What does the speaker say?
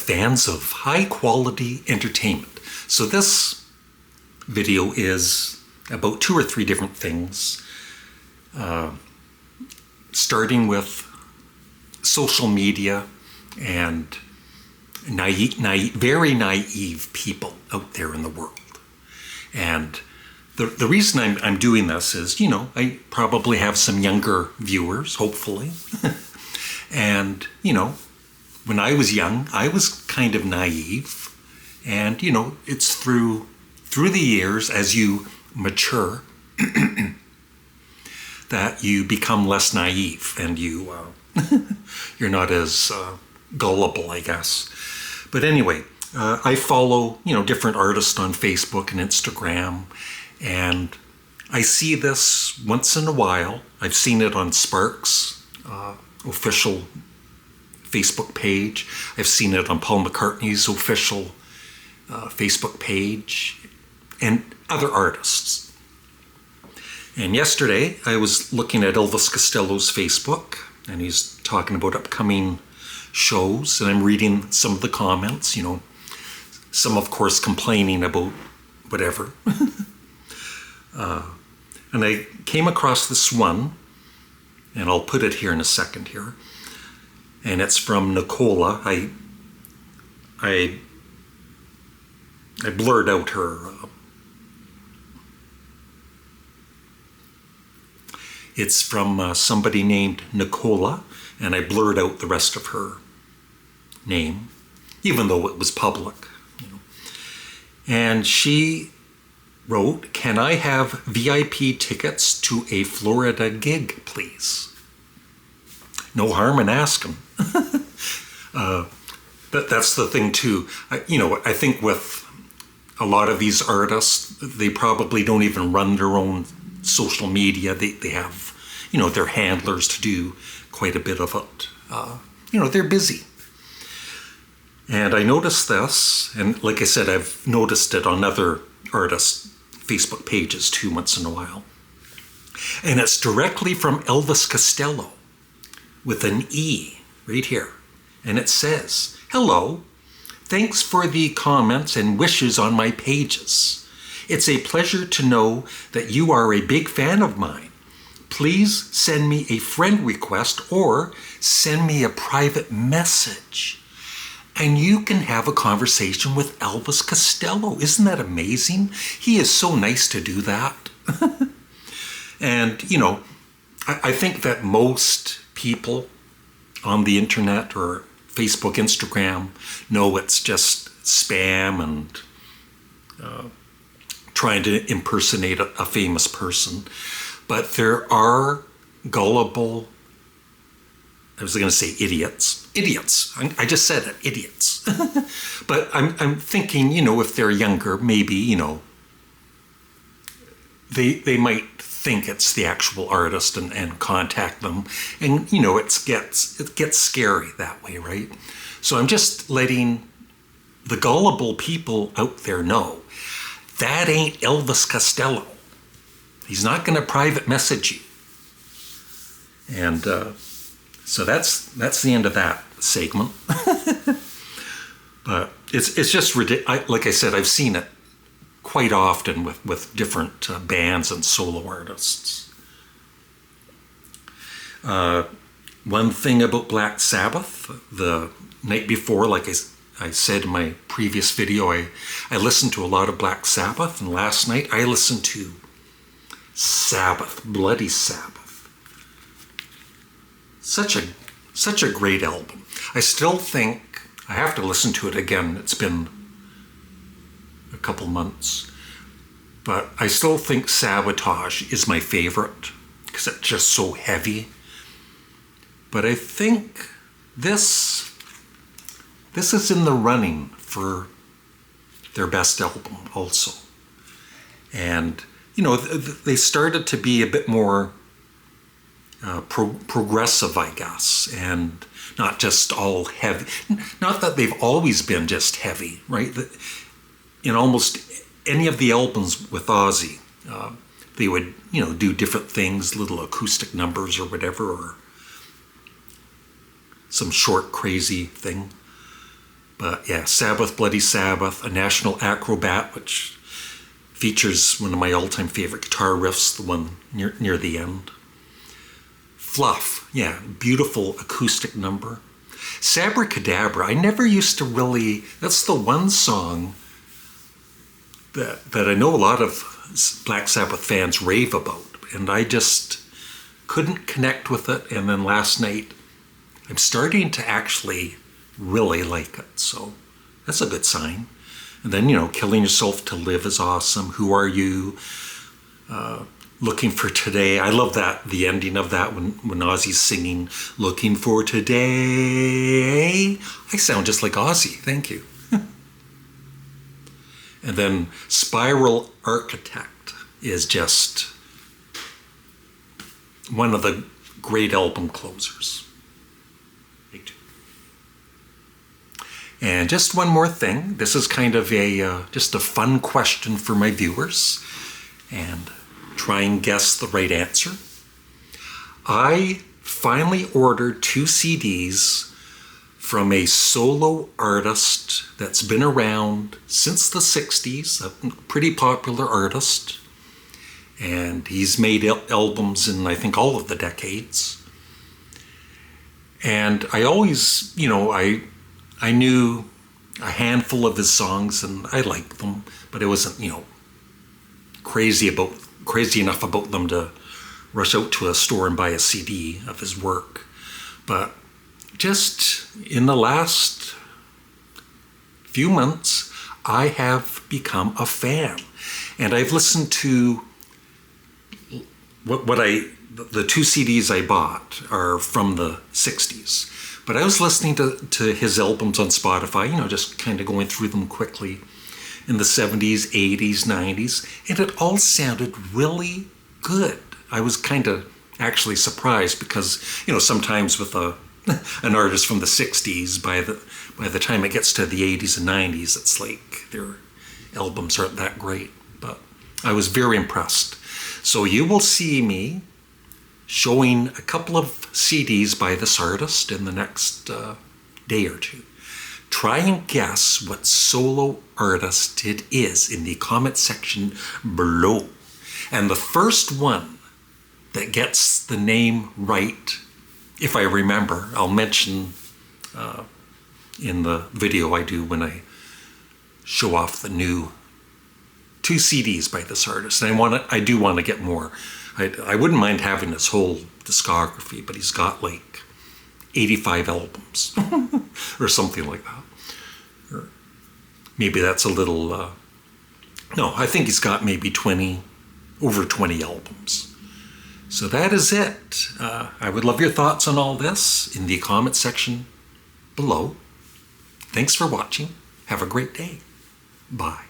fans of high-quality entertainment. So this video is about 2 or 3 different things, starting with social media and very naive people out there in the world. And the reason I'm doing this is, I probably have some younger viewers, hopefully. And, when I was young, I was kind of naive. And, it's through the years, as you mature, that you become less naive and you're not as gullible, I guess. But anyway, I follow, different artists on Facebook and Instagram, and I see this once in a while. I've seen it on Sparks' official Facebook page. I've seen it on Paul McCartney's official Facebook page, and other artists. And yesterday, I was looking at Elvis Costello's Facebook, and he's talking about upcoming shows, and I'm reading some of the comments, some of course complaining about whatever. And I came across this one, and I'll put it here in a second here, and it's from Nicola. I blurred out her it's from somebody named Nicola, and I blurred out the rest of her name, even though it was public. And she wrote, "Can I have VIP tickets to a Florida gig, please?" No harm in asking. But that's the thing too. I think with a lot of these artists, they probably don't even run their own social media. They have, their handlers to do quite a bit of it. They're busy. And I noticed this, and like I said, I've noticed it on other artists' Facebook pages too once in a while. And it's directly from Elvis Costello with an E right here. And it says, "Hello, thanks for the comments and wishes on my pages. It's a pleasure to know that you are a big fan of mine. Please send me a friend request or send me a private message, and you can have a conversation with Elvis Costello." Isn't that amazing? He is so nice to do that. And, I think that most people on the internet or Facebook, Instagram, know it's just spam and trying to impersonate a famous person. But there are gullible, I was going to say idiots. Idiots. I just said it, idiots. But I'm thinking, if they're younger, maybe, they might think it's the actual artist and contact them. And, it gets scary that way, right? So I'm just letting the gullible people out there know that ain't Elvis Costello. He's not going to private message you. And so that's the end of that segment. But it's just ridiculous. Like I said, I've seen it quite often with different bands and solo artists. One thing about Black Sabbath, the night before, like I said in my previous video, I listened to a lot of Black Sabbath, and last night I listened to Sabbath, Bloody Sabbath. Such a great album. I still think I have to listen to it again. It's been a couple months, but I still think Sabotage is my favorite because it's just so heavy. But I think this is in the running for their best album also. And they started to be a bit more progressive, I guess, and not just all heavy. Not that they've always been just heavy, right? In almost any of the albums with Ozzy, they would, do different things, little acoustic numbers or whatever, or some short crazy thing. But yeah, Sabbath, Bloody Sabbath, A National Acrobat, which features one of my all-time favorite guitar riffs, the one near the end. Fluff, yeah, beautiful acoustic number. Sabracadabra, I never used to really, that's the one song that I know a lot of Black Sabbath fans rave about, and I just couldn't connect with it. And then last night, I'm starting to actually really like it, so that's a good sign. And then, Killing Yourself to Live is awesome. Who Are You? Looking for Today. I love that, the ending of that when Ozzy's singing, Looking for Today. I sound just like Ozzy, thank you. And then Spiral Architect is just one of the great album closers. And just one more thing. This is kind of just a fun question for my viewers, and try and guess the right answer. I finally ordered 2 CDs from a solo artist that's been around since the 60s, a pretty popular artist. And he's made albums in, I think, all of the decades. And I always, I knew a handful of his songs and I liked them, but I wasn't, crazy enough about them to rush out to a store and buy a CD of his work. But just in the last few months, I have become a fan. And I've listened to the 2 CDs I bought are from the 60s. But I was listening to his albums on Spotify, just kind of going through them quickly in the 70s, 80s, 90s, and it all sounded really good. I was kind of actually surprised because, sometimes with an artist from the 60s, by the time it gets to the 80s and 90s, it's like their albums aren't that great. But I was very impressed. So you will see me showing a couple of CDs by this artist in the next day or two. Try and guess what solo artist it is in the comment section below. And the first one that gets the name right, if I remember, I'll mention in the video I do when I show off the new 2 CDs by this artist. And I do want to get more. I wouldn't mind having his whole discography, but he's got like 85 albums or something like that. Or maybe that's a little, no, I think he's got maybe over 20 albums. So that is it. I would love your thoughts on all this in the comment section below. Thanks for watching. Have a great day. Bye.